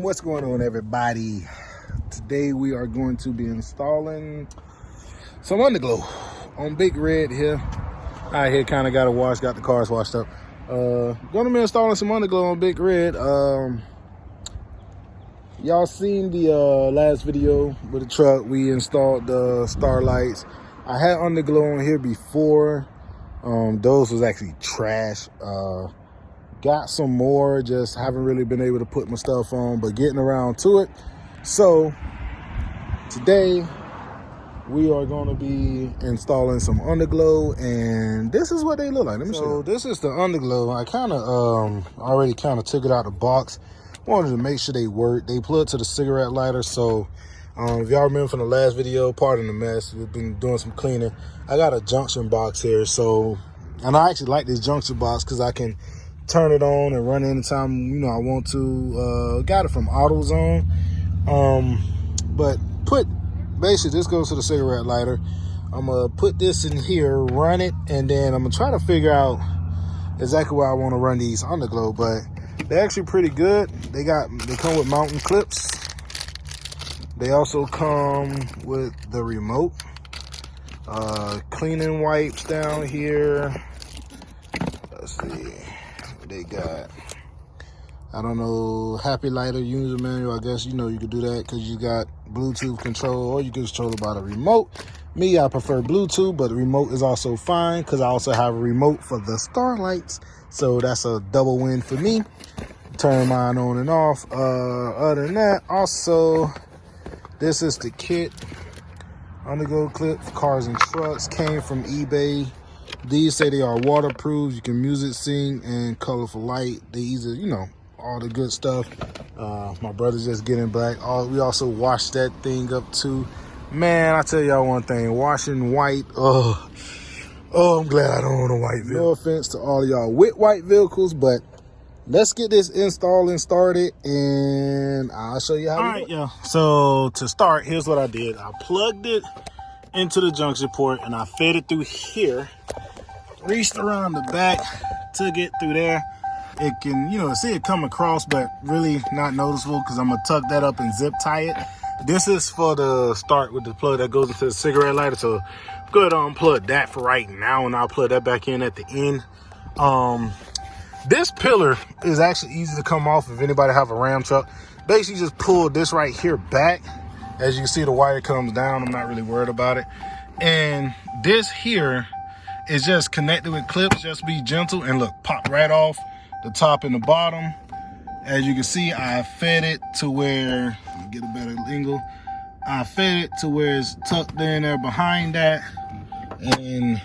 What's going on, everybody? Today we are going to be installing some underglow on Big Red here. I here kind of got a wash, got the cars washed up. Gonna be installing some underglow on Big Red. Y'all seen the last video with the truck. We installed the starlights. I had underglow on here before. Those was actually trash. Got some more, just haven't really been able to put my stuff on, but getting around to it. So today we are going to be installing some underglow, and this is what they look like. Let me show you. This is the underglow. I kind of already kind of took it out of the box. Wanted to make sure they work. They plug to the cigarette lighter. So if y'all remember from the last video, pardon the mess, we've been doing some cleaning. I got a junction box here, so, and I actually like this junction box because I can turn it on and run it anytime I want to. Got it from AutoZone. But basically this goes to the cigarette lighter. I'm gonna put this in here, run it, and then I'm gonna try to figure out exactly where I want to run these underglow. But they're actually pretty good. They come with mounting clips. They also come with the remote. Cleaning wipes down here. Let's see. They got, I don't know, happy lighter user manual. I guess you could do that because you got Bluetooth control, or you can control it by the remote. Me, I prefer Bluetooth, but the remote is also fine because I also have a remote for the starlights, so that's a double win for me. Turn mine on and off. Other than that, also this is the kit. Underglow clip for cars and trucks. Came from eBay. These say they are waterproof. You can music sync and colorful light. They easy, all the good stuff. My brother's just getting back. We also washed that thing up too. Man, I tell y'all one thing, washing white, oh, I'm glad I don't own a white vehicle. No offense to all of y'all with white vehicles, but let's get this installed and started, and I'll show you how. All right, yeah. So to start, here's what I did. I plugged it into the junction port, and I fed it through here. Reached around the back, took it through there. It can, see it come across, but really not noticeable because I'm gonna tuck that up and zip tie it. This is for the start with the plug that goes into the cigarette lighter. So go ahead and unplug that for right now, and I'll plug that back in at the end. This pillar is actually easy to come off if anybody have a Ram truck. Basically just pull this right here back. As you can see, the wire comes down. I'm not really worried about it. And this here is just connected with clips. Just be gentle, and look, pop right off the top and the bottom. As you can see, I fed it to where, let me get a better angle. I fed it to where it's tucked in there behind that, and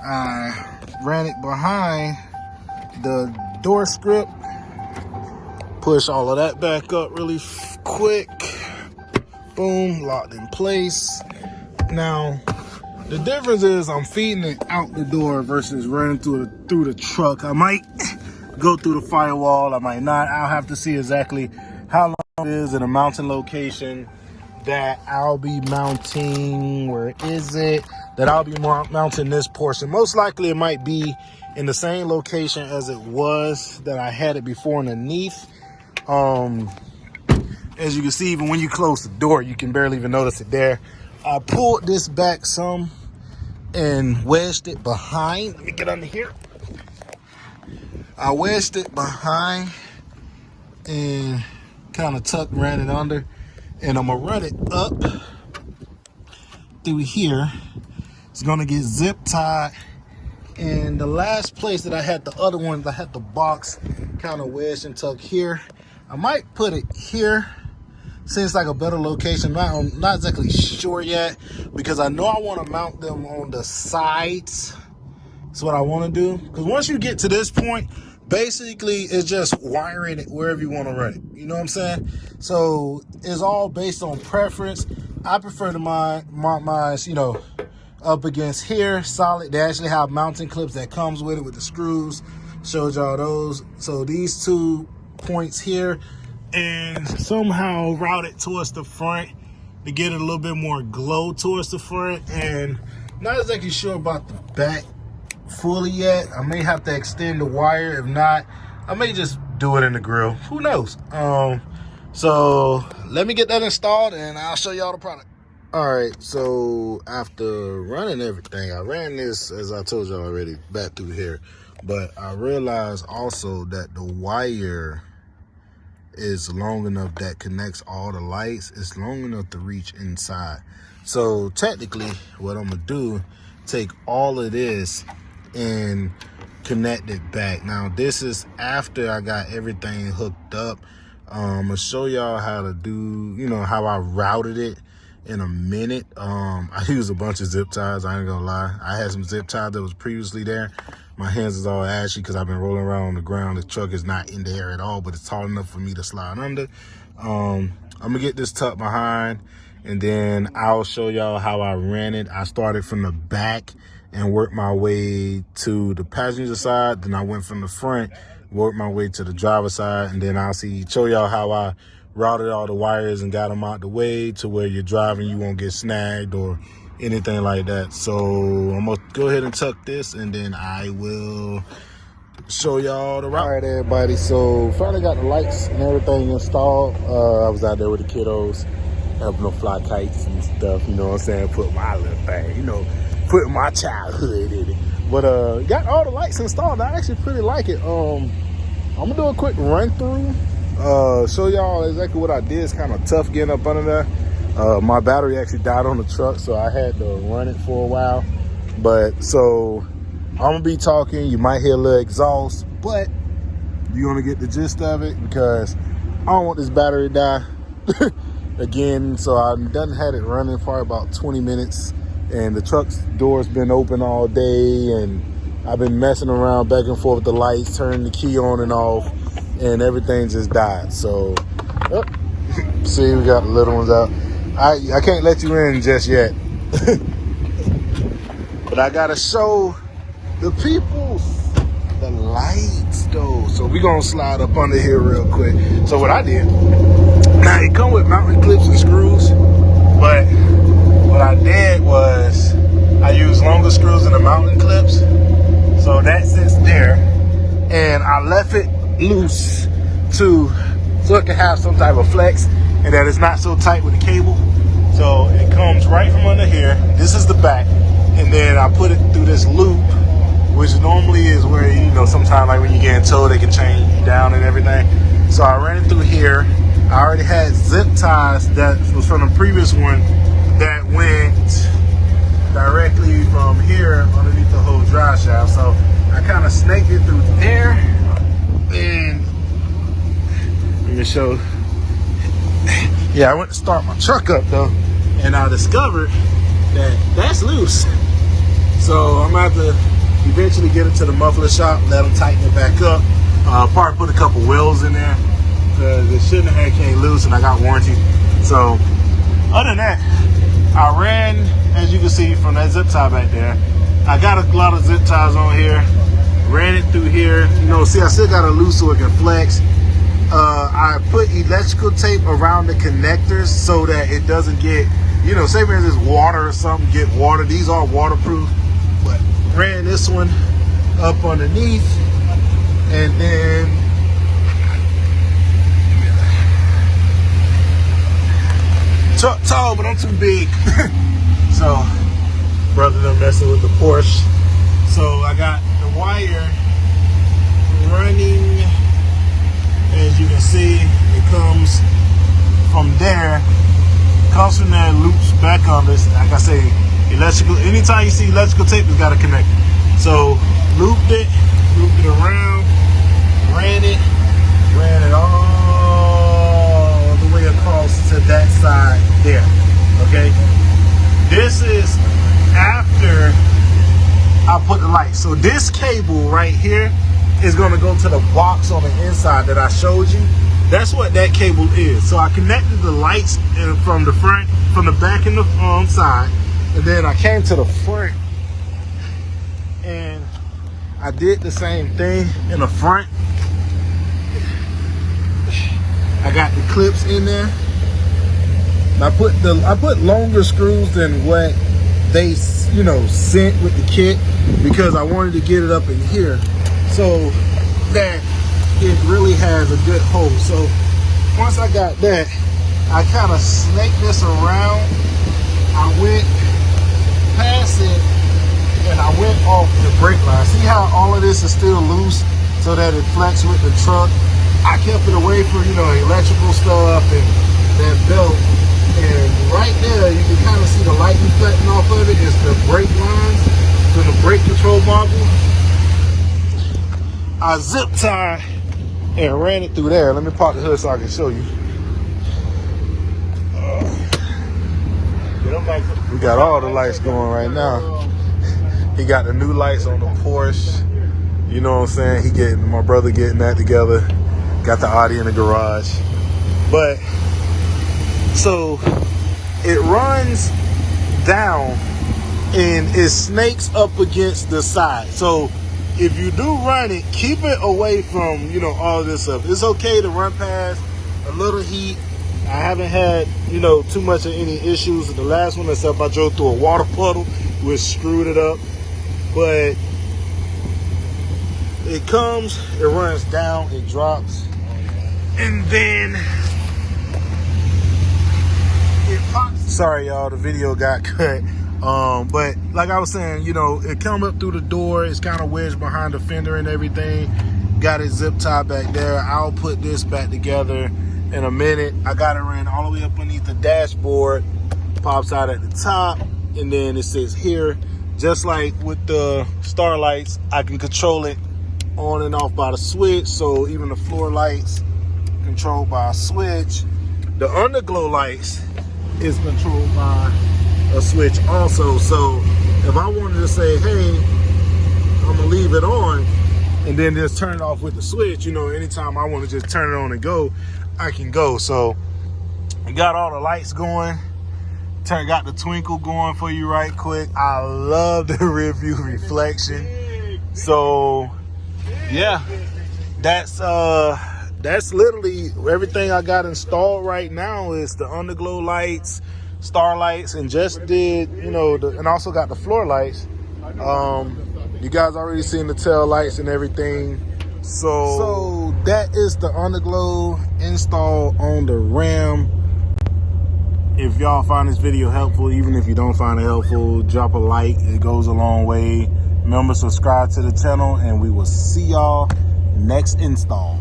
I ran it behind the door script. Push all of that back up really quick. Boom, locked in place. Now, the difference is I'm feeding it out the door versus running through the truck. I might go through the firewall, I might not. I'll have to see exactly how long it is in a mounting location that I'll be mounting. Where is it? That I'll be mounting this portion. Most likely it might be in the same location as it was that I had it before underneath. As you can see, even when you close the door, you can barely even notice it there. I pulled this back some and wedged it behind. Let me get under here. I wedged it behind and kind of ran it under. And I'm gonna run it up through here. It's gonna get zip tied. And the last place that I had the other ones, I had the box kind of wedged and tucked here. I might put it here. Seems like a better location. I'm not exactly sure yet, because I know I want to mount them on the sides. That's what I want to do. Because once you get to this point, basically it's just wiring it wherever you want to run it. You know what I'm saying? So it's all based on preference. I prefer to mount mine, up against here, solid. They actually have mounting clips that comes with it with the screws. Showed y'all those. So these 2 points here, and somehow route it towards the front to get it a little bit more glow towards the front. And not exactly sure about the back fully yet. I may have to extend the wire. If not, I may just do it in the grill. Who knows? So let me get that installed and I'll show y'all the product. All right, so after running everything, I ran this, as I told y'all already, back through here. But I realized also that the wire is long enough that connects all the lights. It's long enough to reach inside. So technically, what I'm gonna do, take all of this and connect it back. Now, this is after I got everything hooked up. I'm gonna show y'all how to do, you know, how I routed it in a minute. I used a bunch of zip ties, I ain't gonna lie. I had some zip ties that was previously there. My hands is all ashy because I've been rolling around on the ground. The truck is not in the air at all, but it's tall enough for me to slide under. I'm gonna get this tucked behind and then I'll show y'all how I ran it. I started from the back and worked my way to the passenger side. Then I went from the front, worked my way to the driver's side, and then I'll show y'all how I routed all the wires and got them out the way to where you're driving, you won't get snagged or anything like that. So I'm gonna go ahead and tuck this and then I will show y'all the route. All right, everybody, so finally got the lights and everything installed. I was out there with the kiddos helping them fly kites and stuff, you know what I'm saying, put my little thing, you know, putting my childhood in it. But got all the lights installed. I actually pretty like it. I'm gonna do a quick run through, show y'all exactly what I did. It's kind of tough getting up under there. My battery actually died on the truck, so I had to run it for a while. But so I'm gonna be talking, you might hear a little exhaust, but you're gonna get the gist of it because I don't want this battery to die again. So I done had it running for about 20 minutes and the truck's door's been open all day and I've been messing around back and forth with the lights, turning the key on and off, and everything just died. So, see, we got the little ones out. I can't let you in just yet. But I gotta show the people the lights though. So we gonna slide up under here real quick. So what I did, now it come with mounting clips and screws, but what I did was I used longer screws than the mounting clips. So that sits there, and I left it loose so it can have some type of flex and that it's not so tight with the cable. So it comes right from under here. This is the back, and then I put it through this loop, which normally is where, you know, sometimes like when you get in tow, they can chain you down and everything. So I ran it through here. I already had zip ties that was from the previous one that went directly from here underneath the whole drive shaft. So I kind of snaked it through there, and let me show. Yeah, I went to start my truck up though, and I discovered that that's loose. So I'm gonna have to eventually get it to the muffler shop, let them tighten it back up. Probably put a couple wheels in there because it shouldn't have came loose, and I got warranty. So other than that, I ran, as you can see from that zip tie back there, I got a lot of zip ties on here, ran it through here. You know, see, I still got it loose so it can flex. I put electrical tape around the connectors so that it doesn't get, you know, say for instance water or something, get water. These are waterproof, but ran this one up underneath, and then truck tall, but I'm too big. So brother done messing with the Porsche. So I got the wire running, as you can see. It comes from there, loops back on this. Like I say, electrical, anytime you see electrical tape, it's got to connect. So looped it around, ran it all the way across to that side there. Okay, this is after I put the light. So this cable right here is going to go to the box on the inside that I showed you. That's what that cable is. So I connected the lights from the front, from the back and the side, and then I came to the front and I did the same thing in the front. I got the clips in there. I put longer screws than what they, you know, sent with the kit, because I wanted to get it up in here so that it really has a good hold. So once I got that, I kind of snaked this around. I went past it and I went off the brake line. See how all of this is still loose so that it flex with the truck? I kept it away from, you know, electrical stuff and that belt. And right there, you can kind of see the light reflecting off of it. It's the brake lines to the brake control module. I zip tied and ran it through there. Let me pop the hood so I can show you. We got all the lights going right now. He got the new lights on the Porsche. You know what I'm saying? My brother getting that together. Got the Audi in the garage. But so it runs down and it snakes up against the side. So if you do run it, keep it away from, you know, all this stuff. It's okay to run past a little heat. I haven't had, you know, too much of any issues. The last one, except I drove through a water puddle, which screwed it up. But it comes, it runs down, it drops, and then it pops. Sorry, y'all, the video got cut. But like I was saying, you know, it come up through the door. It's kind of wedged behind the fender and everything. Got it zip tied back there. I'll put this back together in a minute. I got it ran all the way up underneath the dashboard. Pops out at the top, and then it says here. Just like with the star lights, I can control it on and off by the switch. So even the floor lights controlled by a switch. The underglow lights is controlled by a switch also. So if I wanted to say, hey, I'm gonna leave it on and then just turn it off with the switch, you know, anytime I want to just turn it on and go, I can go. So we got all the lights going. Got the twinkle going for you right quick. I love the rear view reflection. So yeah, that's literally everything I got installed right now. Is the underglow lights, star lights, and just did, you know, and also got the floor lights. You guys already seen the tail lights and everything. So that is the underglow install on the Ram. If y'all find this video helpful, even if you don't find it helpful, drop a like. It goes a long way. Remember, subscribe to the channel, and we will see y'all next install.